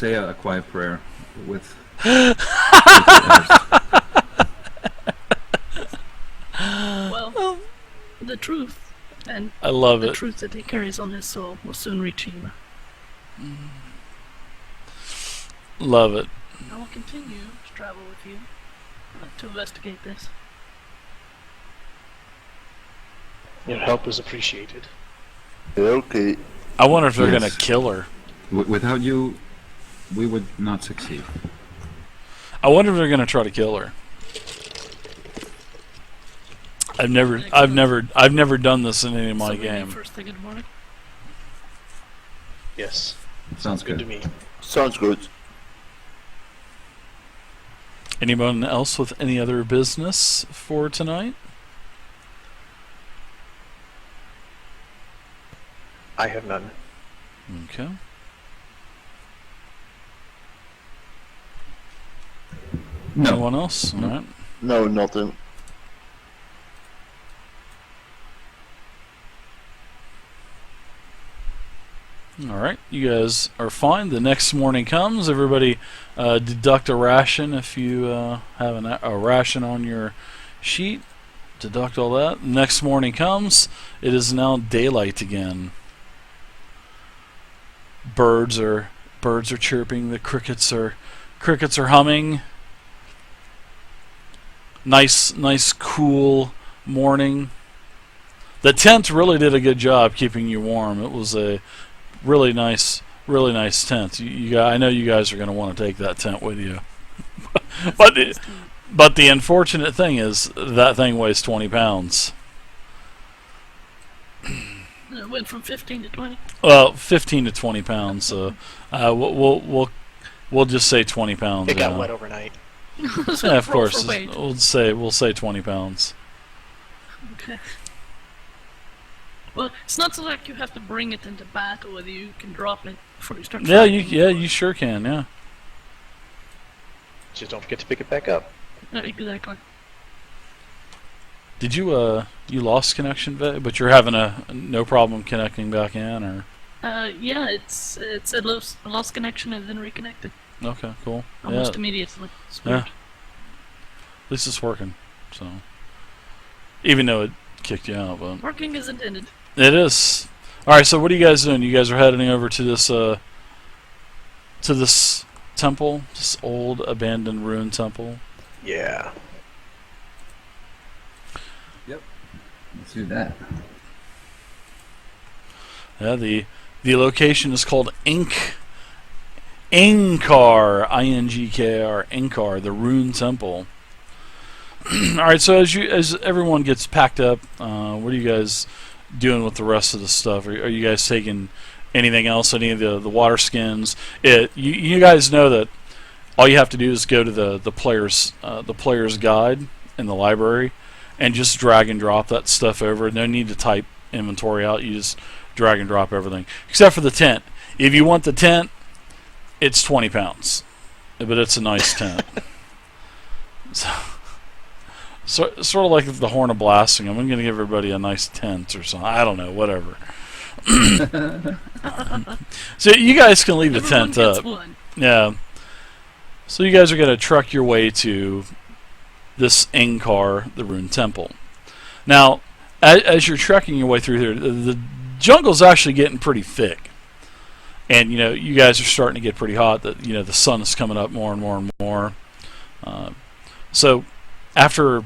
Say a quiet prayer with. Well, the truth and I love the it. truth that he carries on his soul will soon reach Hela. Love it. I will continue to travel with you to investigate this. Your help is appreciated. Okay. I wonder if they're Yes. gonna kill her. Without you, we would not succeed. I wonder if they're gonna try to kill her. I've never done this in any of my So we leave game. first thing in the morning. Yes. Sounds Good good. to me. Sounds good. Anyone else with any other business for tonight? I have none. Okay. No. Anyone else? All right. No, nothing. All right. You guys are fine. The next morning comes. Everybody deduct a ration if you have a ration on your sheet. Deduct all that. Next morning comes. It is now daylight again. Birds are chirping. The crickets are humming. Nice cool morning. The tent really did a good job keeping you warm. It was a really nice tent. I know you guys are going to want to take that tent with you. But the unfortunate thing is that thing weighs 20 pounds. It went from 15 to 20. Well, 15 to 20 pounds. So we'll just say 20 pounds. It got wet overnight. Yeah, of Roll course. for weight. We'll say 20 pounds. Okay. Well, it's not so like you have to bring it into battle, whether you can drop it before you start Yeah, fighting. you sure can. Yeah. Just don't forget to pick it back up. Exactly. Did you lost connection, but you're having no problem connecting back in, or? Yeah, it's a lost connection and then reconnected Okay, cool. almost Yeah, immediately. It's yeah. weird. At least it's working. So, even though it kicked you out, but Working as intended. it is. All right. So what are you guys doing? You guys are heading over to this temple, this old abandoned ruined temple. Yeah. Let's do that. Yeah. The location is called Ingkar, I-N-G-K-R, Ingkar, the Rune Temple. All right, so as everyone gets packed up, what are you guys doing with the rest of the stuff? Are you guys taking anything else? Any of the water skins? You guys know that all you have to do is go to the player's guide in the library, and just drag and drop that stuff over. No need to type inventory out. You just drag and drop everything, except for the tent. If you want the tent, it's 20 pounds, but it's a nice tent. So, sort of like the Horn of Blasting. I'm going to give everybody a nice tent or something. I don't know, whatever. So you guys can leave the Everyone tent gets up. one. Yeah. So you guys are going to truck your way to this Ingkar, the Rune Temple. Now, as you're trekking your way through here, the jungle's actually getting pretty thick. And, you guys are starting to get pretty hot. The sun is coming up more and more and more. So after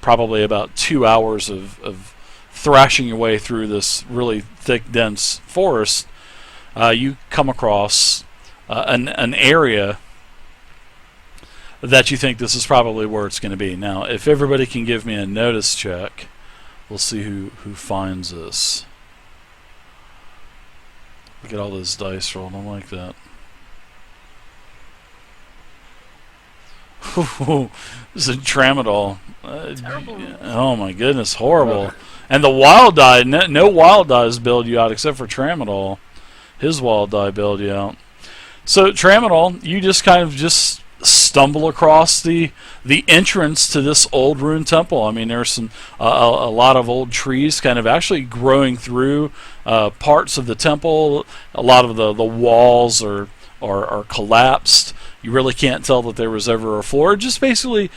probably about 2 hours of thrashing your way through this really thick, dense forest, you come across an area that you think this is probably where it's going to be. Now, if everybody can give me a notice check, we'll see who finds this. Look at all those dice rolled. I like that. This is a tramadol. Terrible. Oh my goodness, horrible. And the wild die, no wild dies bailed you out except for tramadol. His wild die bailed you out. So tramadol, you just kind of stumble across the entrance to this old ruined temple. I mean, there's a lot of old trees kind of actually growing through parts of the temple. A lot of the walls are are collapsed. You really can't tell that there was ever a floor. Just basically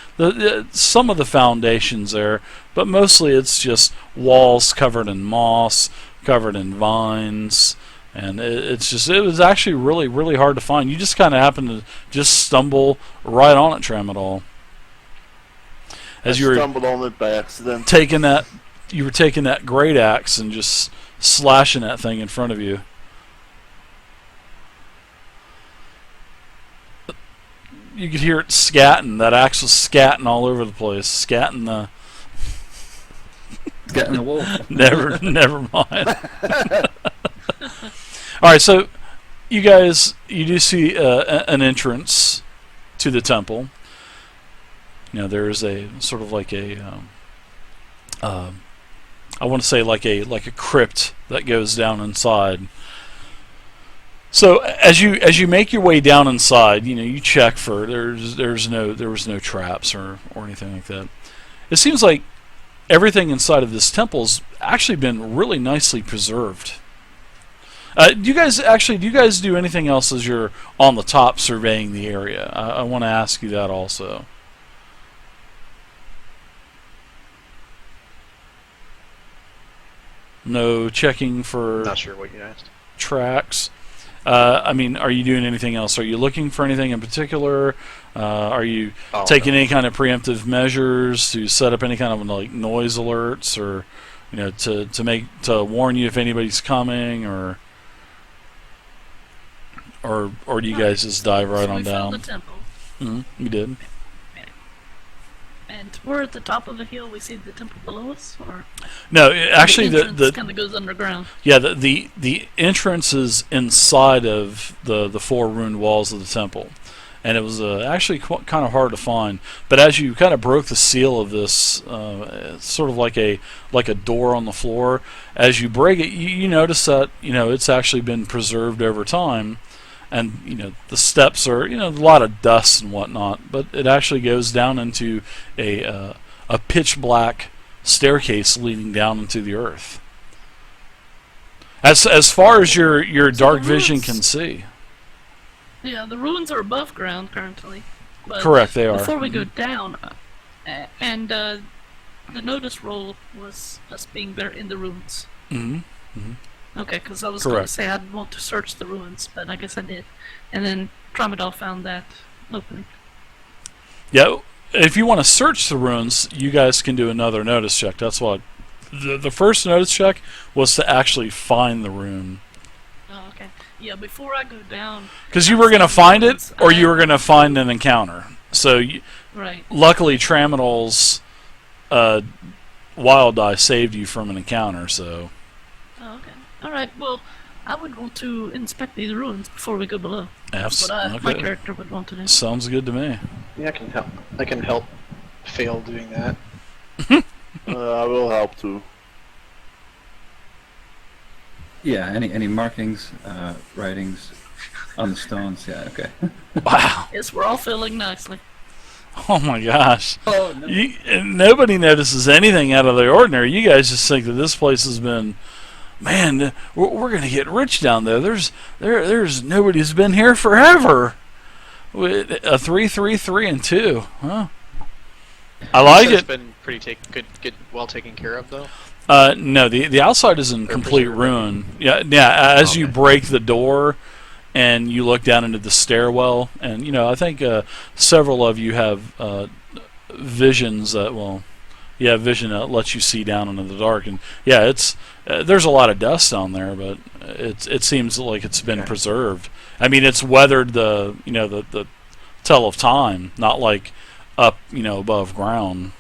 some of the foundations there, but mostly it's just walls covered in moss, covered in vines, and it was actually really, really hard to find. You just kind of happened to just stumble right on it, Tramadol. As you were stumbled on it by accident. you were taking that great axe and just slashing that thing in front of you. You could hear it scatting. That axe was scatting all over the place. Scatting the... Getting the wall. Never mind. Alright, so you do see an entrance to the temple. There's a sort of like a... I want to say like a crypt that goes down inside. So as you make your way down inside, you check for there was no traps or anything like that. It seems like everything inside of this temple's actually been really nicely preserved. Do you guys do anything else as you're on the top surveying the area? I want to ask you that also. No checking for Not sure what you asked. tracks. Are you doing anything else? Are you looking for anything in particular? Are you taking any kind of preemptive measures to set up any kind of like noise alerts, or to warn you if anybody's coming, or do you guys just dive right on down? We found the temple. Mm-hmm. You did. And we're at the top of the hill. We see the temple below us, or No, actually, the kind of goes underground. Yeah, the entrance is inside of the four ruined walls of the temple, and it was actually kind of hard to find. But as you kind of broke the seal of this, it's sort of like a door on the floor. As you break it, you notice that it's actually been preserved over time, and the steps are a lot of dust and whatnot. But it actually goes down into a pitch black staircase leading down into the earth. As far as your dark vision can see. Yeah, the ruins are above ground currently. But Correct, they are. Before we go down, and the notice roll was us being there in the ruins. Mm-hmm. Mm-hmm. Okay, because I was going to Correct. say I'd want to search the ruins, but I guess I did. And then Tramadol found that opening. Yeah, if you want to search the ruins, you guys can do another notice check. That's what the first notice check was to actually find the rune. Oh, okay. Yeah, before I go down... Because you were going to find it, or you were going to find an encounter. So, Right. luckily, Tramadol's wild die saved you from an encounter, so... Oh, okay. Alright, well, I would want to inspect these ruins before we go below. That's what my character would want to do. Sounds good to me. Yeah, I can help fail doing that. I will help too. Yeah, any markings, writings on the stones? Yeah, okay. Wow. Yes, we're all feeling nicely. Oh my gosh. Oh, no. Nobody notices anything out of the ordinary. You guys just think that this place has been... Man, we're going to get rich down there. There's nobody's been here forever. A 3, 3, 3, and 2. Huh? I like It's it. been pretty well taken care of though. No, the outside is in complete ruin. Yeah. As you break the door and you look down into the stairwell, and I think several of you have visions that vision that lets you see down into the dark, and it's there's a lot of dust down there, but it seems like it's been preserved. I mean, it's weathered the the tell of time, not like up above ground.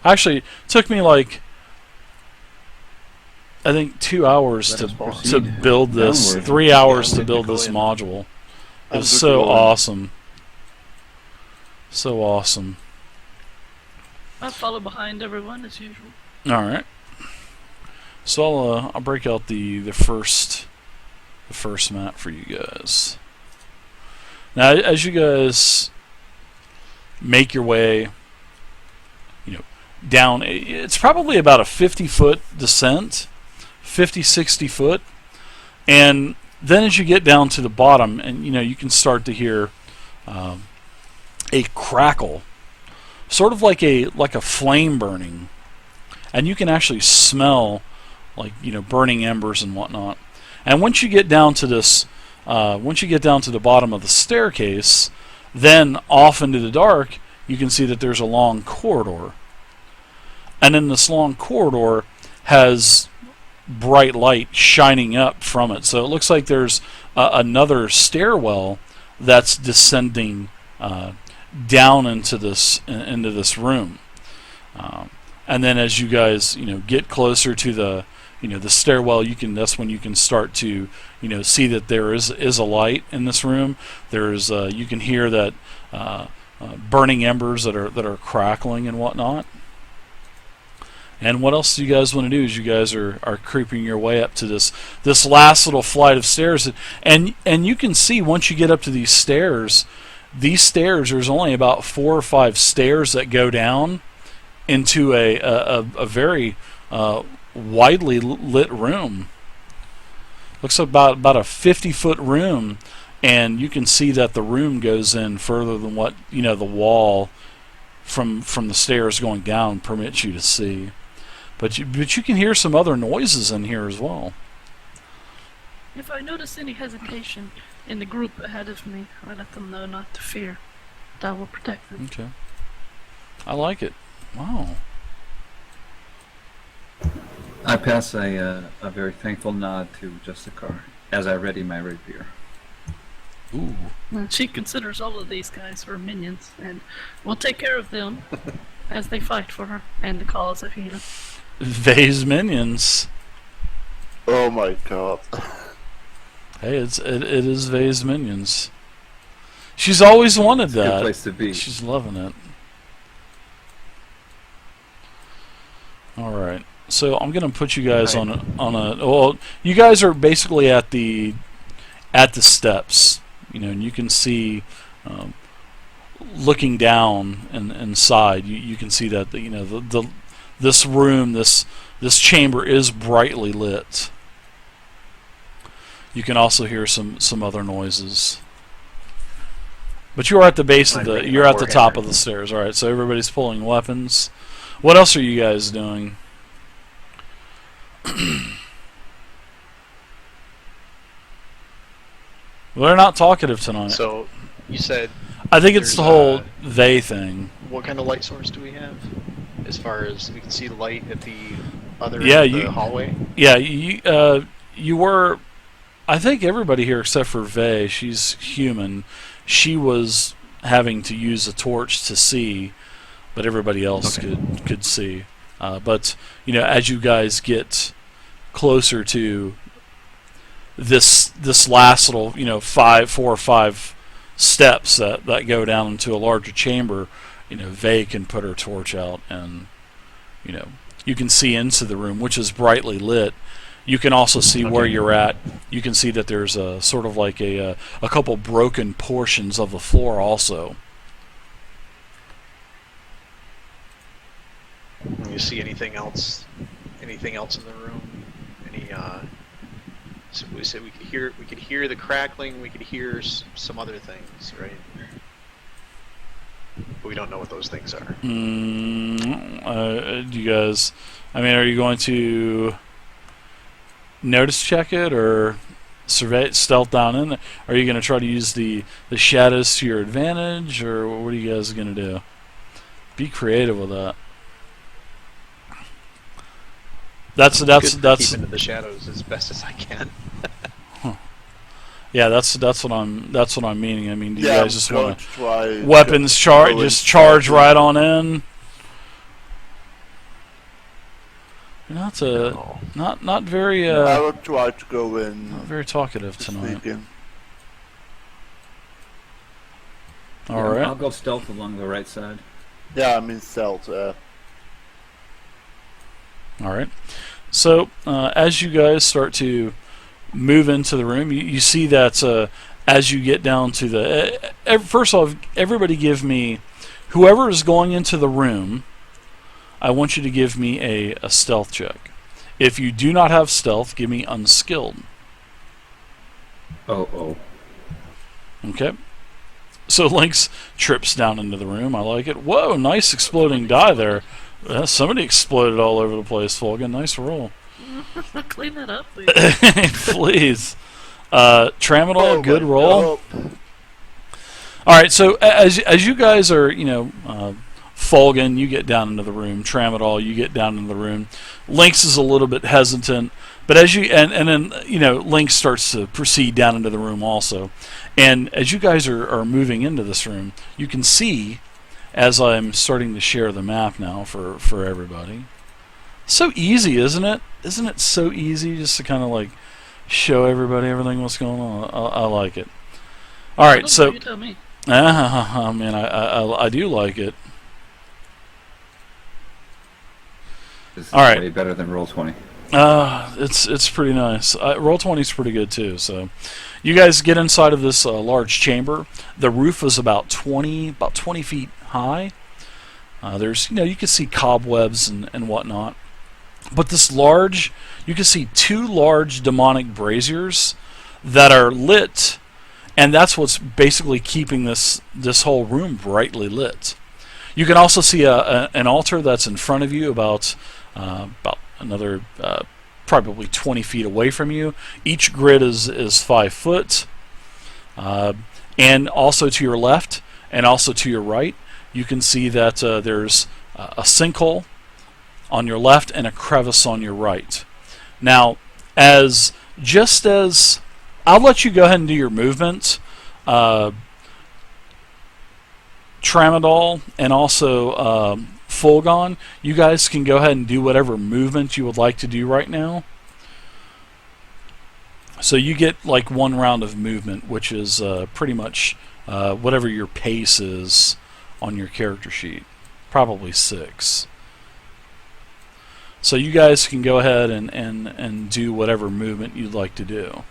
Actually, it took me like I think 2 hours to build this, Downward. 3 hours Yeah, to build go this in. module. It was good so going. awesome. So awesome. I follow behind everyone as usual. All right. So I'll break out the first map for you guys. Now, as you guys make your way, down. It's probably about a 50-foot descent, 50, 60 foot, and then as you get down to the bottom, and you can start to hear a crackle, sort of like a flame burning, and you can actually smell like burning embers and whatnot. And once you get down to this, once you get down to the bottom of the staircase, then off into the dark, you can see that there's a long corridor. And then this long corridor has bright light shining up from it. So it looks like there's another stairwell that's descending down into this room. And then as you guys get closer to the the stairwell, that's when you can start to see that there is a light in this room. There's you can hear that burning embers that are crackling and whatnot. And what else do you guys want to do as you guys are creeping your way up to this last little flight of stairs? And you can see once you get up to these stairs, there's only about 4 or 5 stairs that go down into a very widely lit room. Looks about a 50-foot room, and you can see that the room goes in further than what the wall from the stairs going down permits you to see. But you can hear some other noises in here as well. If I notice any hesitation in the group ahead of me, I let them know not to fear. That will protect them. Okay. I like it. Wow. I pass a very thankful nod to Justicar as I ready my rapier. Ooh. Well, she considers all of these guys her minions, and we'll take care of them as they fight for her and the cause of Hela. Vay's minions. Oh my god. Hey, it is Vay's minions. She's always wanted that. Good place to be. She's loving it. All right. So I'm gonna put you guys on a. Well, you guys are basically at the steps, and you can see, looking down and inside, you can see that this room, this chamber is brightly lit. You can also hear some other noises. But you are at the base of you're at the top of the stairs. All right. So everybody's pulling weapons. What else are you guys doing? Well, they're not talkative tonight. So, you said... I think it's the whole they thing. What kind of light source do we have? As far as we can see the light at the other end of the hallway? Yeah, you were... I think everybody here except for Vay, she's human. She was having to use a torch to see, but everybody else could see. But as you guys get closer to this last little 4 or 5 steps that go down into a larger chamber, Vay can put her torch out, and you can see into the room, which is brightly lit. You can also see where you're at. You can see that there's a sort of like a couple broken portions of the floor also. You see anything else? Anything else in the room? Any? So we said we could hear the crackling. We could hear some other things, right? But we don't know what those things are. Do you guys? I mean, are you going to notice check it or survey stealth down in there? Are you going to try to use the shadows to your advantage, or what are you guys going to do? Be creative with that. That's keep into the shadows as best as I can. Yeah, that's what I'm meaning. I mean, do you guys just want to weapons charge right on in? You're not very I will try to go in. Not very talkative tonight. Sneaking. All right. I'll go stealth along the right side. Yeah, I'm in stealth. All right. So as you guys start to move into the room, you see that as you get down to the... first off, everybody give me... Whoever is going into the room, I want you to give me a stealth check. If you do not have stealth, give me unskilled. Oh. Okay. So Lynx trips down into the room. I like it. Whoa, nice exploding die there. Somebody exploded all over the place, Fulgan. Nice roll. Clean that up, please. Please. Tramadol, good my roll. God. All right, so as you guys are, Fulgan, you get down into the room. Tramadol, you get down into the room. Lynx is a little bit hesitant, but as you and then Lynx starts to proceed down into the room also. And as you guys are moving into this room, you can see, as I'm starting to share the map now for everybody. So easy, isn't it? Isn't it so easy just to kind of like show everybody everything what's going on? I like it. All right, so You tell me. man, I do like it. This is All right. way better than Roll20. It's pretty nice. Roll20 is pretty good too. So, you guys get inside of this large chamber. The roof is about 20 feet high. There's you can see cobwebs and whatnot. But this large, you can see 2 large demonic braziers that are lit, and that's what's basically keeping this whole room brightly lit. You can also see an altar that's in front of you, about another probably 20 feet away from you. Each grid is 5 foot, and also to your left and also to your right, you can see that there's a sinkhole on your left and a crevice on your right. Now, as I'll let you go ahead and do your movement, Tramadol and also Fulgon, you guys can go ahead and do whatever movement you would like to do right now. So you get like 1 round of movement, which is pretty much whatever your pace is on your character sheet. Probably 6. So you guys can go ahead and do whatever movement you'd like to do.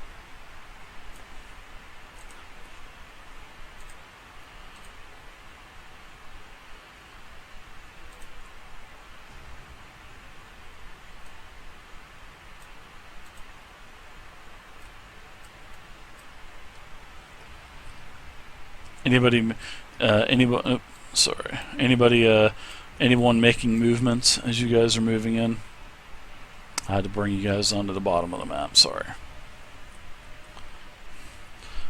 Anyone making movements as you guys are moving in? I had to bring you guys onto the bottom of the map, sorry.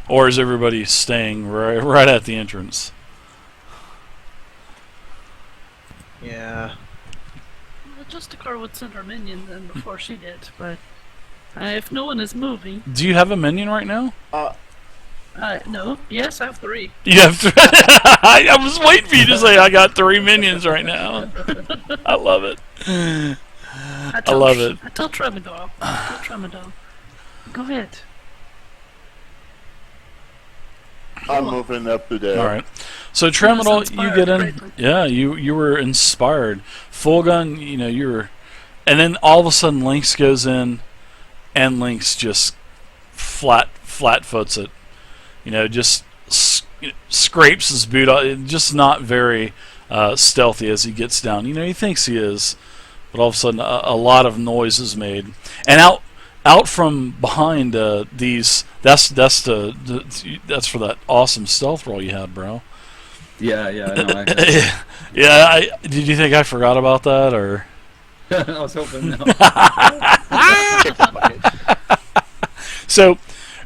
Or is everybody staying right at the entrance? Yeah. Well, just the car would send her minion then before she did, but if no one is moving... Do you have a minion right now? No. Yes, I have 3. You have I was waiting for you to say I got 3 minions right now. I love it. I love it. I tell Tramadol. Go ahead. I'm moving up to there. All right. So Tramadol, you get in. Greatly. Yeah, you were inspired. Fulgun, you were, and then all of a sudden Lynx goes in, and Lynx just flat foots it. Just scrapes his boot off. Just not very stealthy as he gets down. He thinks he is, but all of a sudden a lot of noise is made, and out from behind these. That's for that awesome stealth roll you had, bro. Yeah, I know. Yeah. Did you think I forgot about that, or? I was hoping no. So,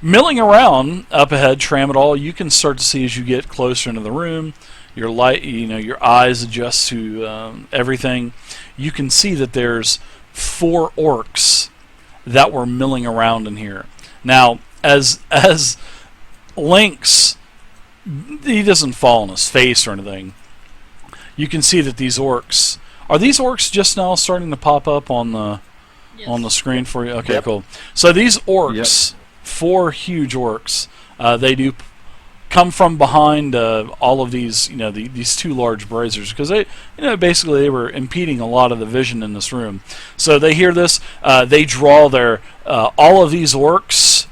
milling around up ahead, Tramadol, you can start to see as you get closer into the room. Your light, your eyes adjust to everything. You can see that there's 4 orcs that were milling around in here. Now, as Lynx, he doesn't fall on his face or anything. You can see that these orcs just now starting to pop up on the screen for you. Okay, Yep. cool. So these orcs, 4 huge orcs, they do come from behind all of these, these 2 large braziers, because they, basically they were impeding a lot of the vision in this room. So they hear this, they draw their all of these orcs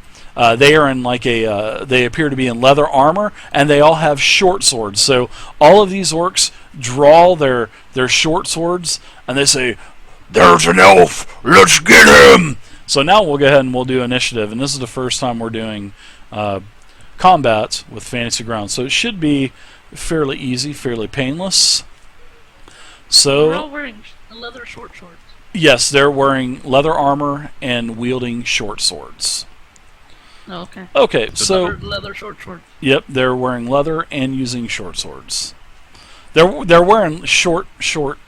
They are in like a. They appear to be in leather armor, and they all have short swords. So all of these orcs draw their short swords, and they say, "There's an elf. Let's get him." So now we'll go ahead and we'll do initiative, and this is the first time we're doing combat with Fantasy Grounds. So it should be fairly easy, fairly painless. So They're all wearing leather short shorts. yes, they're wearing leather armor and wielding short swords. Oh, okay. Okay, so leather short shorts. yep, they're wearing leather and using short swords. They're wearing short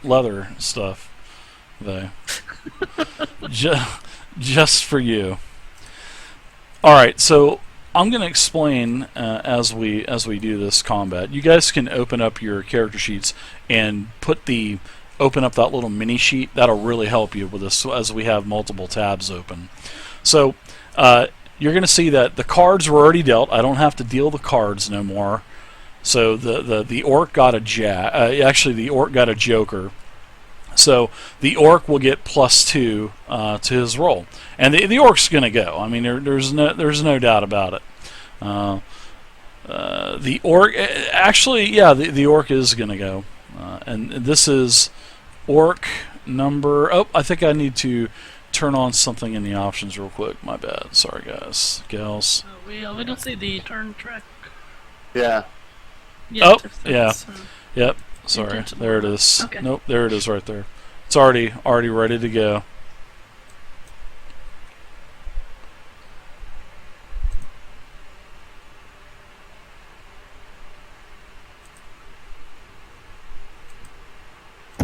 leather stuff. They just for you. All right, so I'm going to explain as we do this combat. You guys can open up your character sheets and open up that little mini sheet. That'll really help you with this as we have multiple tabs open. So you're going to see that the cards were already dealt. I don't have to deal the cards no more. So the orc got a actually the orc got a joker. So the orc will get +2 to his roll, and the orc's going to go. I mean, there's no doubt about it. The orc, actually, yeah, the orc is going to go, and this is orc number. Oh, I think I need to turn on something in the options real quick. My bad. Sorry, guys, gals. We don't see the turn track. Yeah. Yet, yeah. Yep. Sorry. There it is. Okay. Nope. There it is right there. It's already ready to go.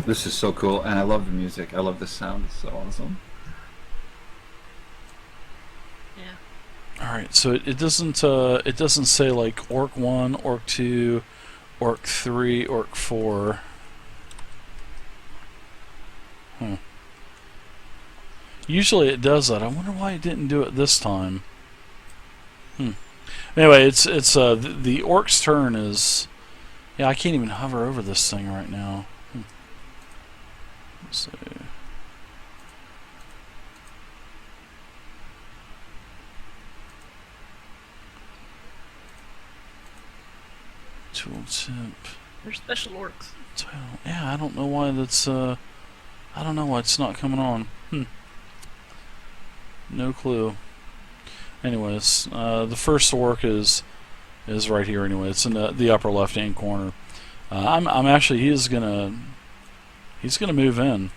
This is so cool, and I love the music. I love the sound. It's so awesome. Yeah. All right. So it doesn't say like orc 1, orc 2, orc 3, orc 4. Usually it does that. I wonder why it didn't do it this time. Anyway, it's the orc's turn is. Yeah, I can't even hover over this thing right now. Let's see. Tooltip. They're special orcs. Yeah, I don't know why that's. I don't know why it's not coming on. No clue. Anyways, the first orc is right here. Anyway, it's in the upper left-hand corner. I'm actually he's gonna move in.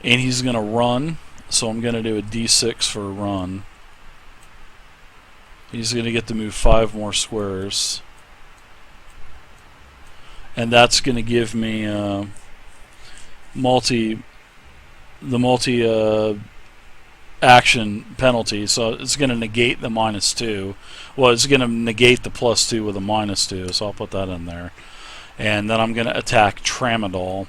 And he's gonna run. So I'm gonna do a D6 for a run. He's gonna get to move 5 more squares. And that's going to give me multi action penalty. So it's going to negate the -2. Well, it's going to negate the +2 with a -2. So I'll put that in there. And then I'm going to attack Tramadol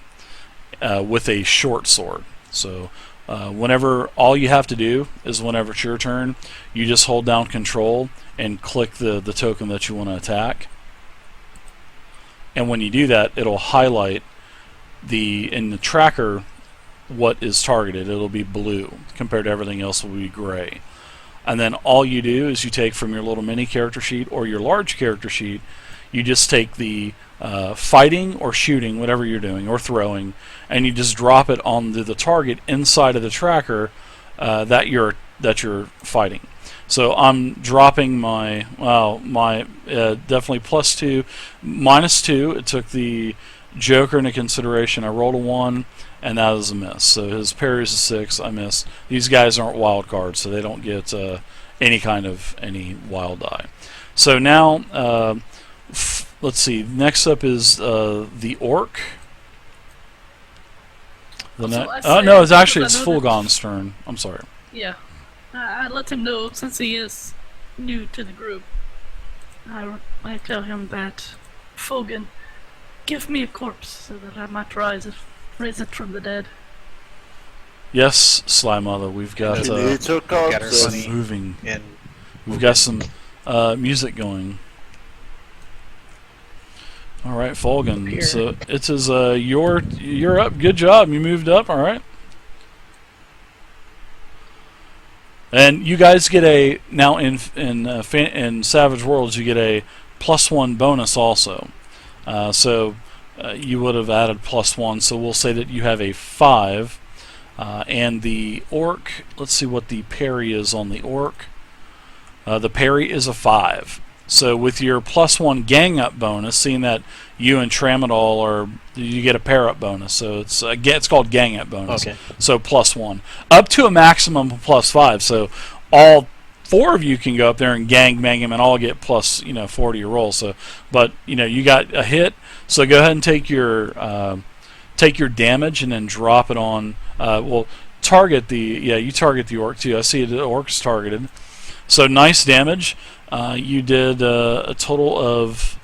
with a short sword. So whenever all you have to do is whenever it's your turn, you just hold down Control and click the token that you want to attack. And when you do that, it'll highlight in the tracker what is targeted. It'll be blue compared to everything else will be gray. And then all you do is you take from your little mini character sheet or your large character sheet, you just take the fighting or shooting, whatever you're doing, or throwing, and you just drop it on the target inside of the tracker that you're fighting. So I'm dropping my definitely +2, -2. It took the Joker into consideration. I rolled a 1, and that is a miss. So his parry is a 6. I missed. These guys aren't wild cards, so they don't get any wild die. So now let's see. Next up is the orc. No, it's Fulgon's turn. I'm sorry. Yeah. I let him know since he is new to the group. I tell him that Fulgon, give me a corpse so that I might raise it from the dead. Yes, Sly Mother, we've got some moving. We've got some music going. All right, Fulgen. Here. So it is you're up. Good job. You moved up. All right. And you guys get a now in Savage Worlds you get a +1 bonus also. So you would have added +1. So we'll say that you have a 5. And the orc. Let's see what the parry is on the orc. The parry is a 5. So with your +1 gang up bonus, seeing that you and Tramadol you get a pair up bonus. So it's called gang up bonus. Okay. So +1 up to a maximum of +5. So all 4 of you can go up there and gang bang him and all get plus 40 your roll. So, but you got a hit. So go ahead and take your damage and then drop it on. Target you target the orc too. I see the orc's targeted. So nice damage. You did a total of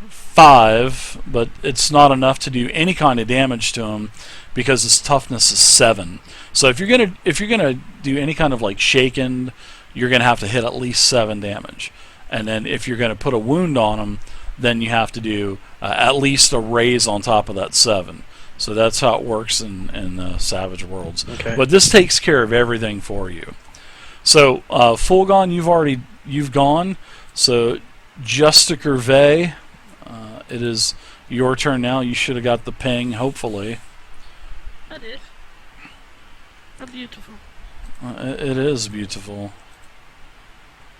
5, but it's not enough to do any kind of damage to him because his toughness is 7. So if you're gonna do any kind of like shaken, you're gonna have to hit at least 7 damage, and then if you're gonna put a wound on him, then you have to do at least a raise on top of that 7. So that's how it works in Savage Worlds. Okay. But this takes care of everything for you. So Fulgon, you've gone. So Justic Gervais, it is your turn now. You should have got the ping, hopefully. I did. How beautiful. It is beautiful.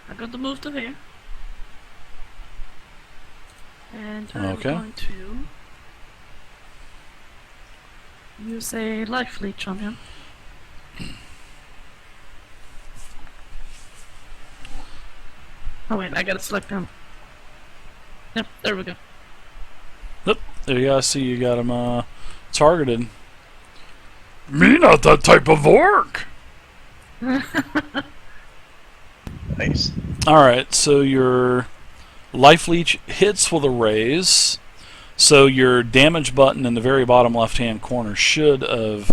I got the move to here. And I'm Okay. going to use a life leech on him. Oh wait, I gotta select him. Yep, there we go. There you go. I see you got him targeted. Me not that type of orc. Nice. Alright, so your life leech hits with a raise. So your damage button in the very bottom left hand corner should have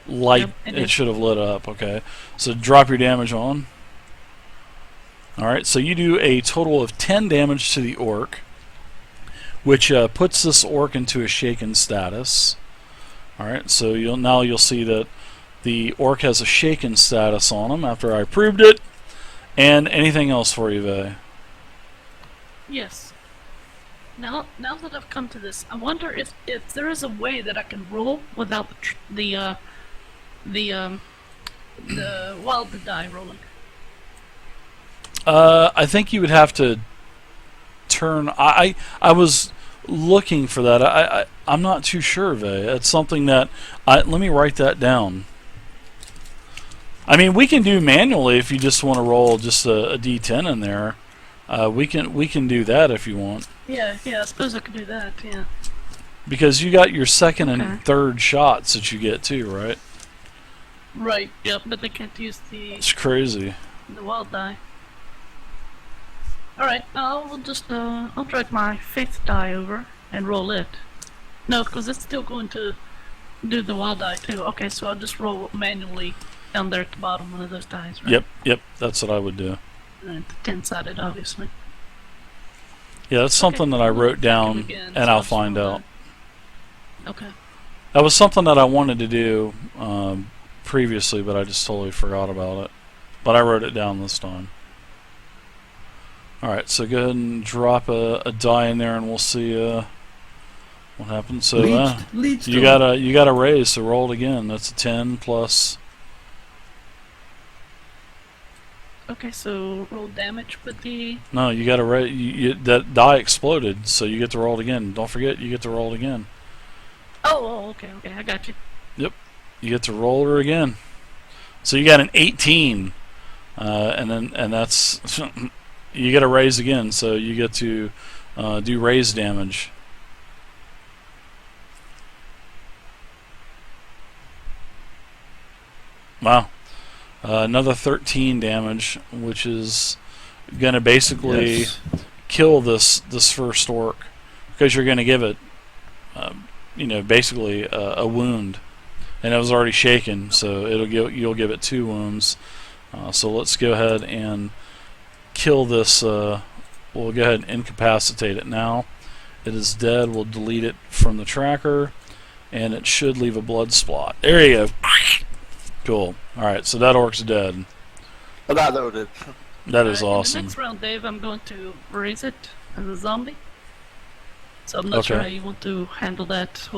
Yep, it should have lit up, okay. So drop your damage on. Alright, so you do a total of 10 damage to the orc, which puts this orc into a shaken status. Alright, so you'll see that the orc has a shaken status on him after I proved it. And anything else for you, Vay? Yes. Now that I've come to this, I wonder if there is a way that I can roll without the wild die rolling. I think you would have to turn. I was looking for that. I'm not too sure, Vay. It's something that let me write that down. I mean, we can do manually if you just want to roll just a d10 in there. We can do that if you want. Yeah, I suppose I could do that. Yeah. Because you got your second Okay. and third shots that you get too, right? Right. Yep. But they can't use the It's crazy. wild die. All right. I'll just I'll drag my faith die over and roll it. No, because it's still going to do the wild die too. Okay, so I'll just roll manually down there at the bottom one of those dies, right? Yep. That's what I would do. And the 10-sided, obviously. Yeah, that's something that I wrote down, Again, and so I'll just find roll out. that. Okay. That was something that I wanted to do previously, but I just totally forgot about it. But I wrote it down this time. Alright, so go ahead and drop a die in there and we'll see what happens. So Leech you got a raise, so roll it again. That's a 10 plus. Okay, so roll damage with the... No, you got a raise. That die exploded, so you get to roll it again. Don't forget, you get to roll it again. Oh, okay, I got you. Yep, you get to roll her again. So you got an 18, and that's you get a raise again. So you get to do raise damage. Wow, another 13 damage, which is gonna basically Yes. kill this first orc because you're gonna give it, basically a wound. And it was already shaken, so you'll give it 2 wounds. So let's go ahead and kill this. We'll go ahead and incapacitate it now, It is dead. We'll delete it from the tracker, and it should leave a blood spot. There you go. Cool. All right, so that orc's dead. Oh, that loaded. That is In the awesome. next round, Dave, I'm going to raise it as a zombie. So I'm not Okay. sure how you want to handle that whole